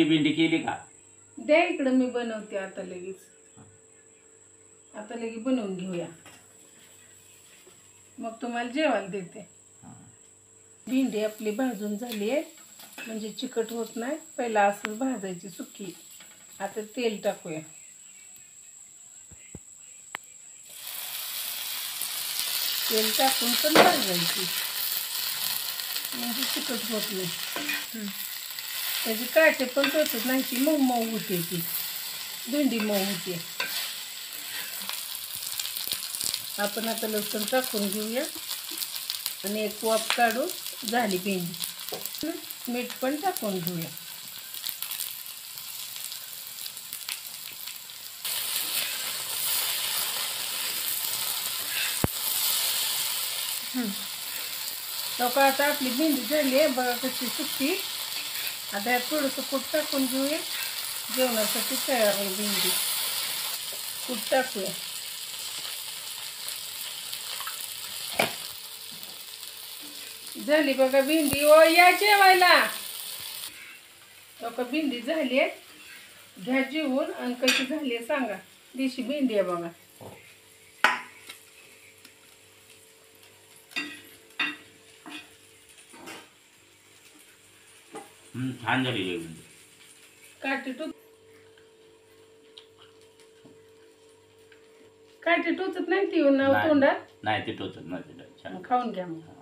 भेंडी केली का? द्या इकडं, मी बनवते आता लगेच. आता लगेच बनवून घेऊया, मग तुम्हाला जेवायला देते. भेंडी आपली भाजून झाली आहे, म्हणजे चिकट होत नाही. पहिला असंच भाजायची सुकी. आता तेल टाकूया. तेल टाकून पण भाजायची, म्हणजे चिकट होत नाही. त्याची काटे पण टोचत नाही, ती मऊ मऊ होते. ती भेंडी मऊ होते. आपण आता लसूण टाकून घेऊया आणि एक वाफ काढून झाली भेंडी. मीठ पण टाकून घेऊया. लोक आता आपली भेंडी झाली आहे बघा कशी सुकी. आता यात थोडंसं कूट टाकून घेऊया. जेवणासाठी तयार आहे भेंडी. कूट टाकूया. झाली बघा भेंडी. ओ या जेवायला. लोक भेंडी झाली आहे, घ्या जेवून. आणि कशी झाली आहे सांगा. देशी भेंडी आहे बघा. छान झाली. काटे टोचत नाही ती तोंडात. नाही ते टोचत नाही. छान खाऊन घ्या मग.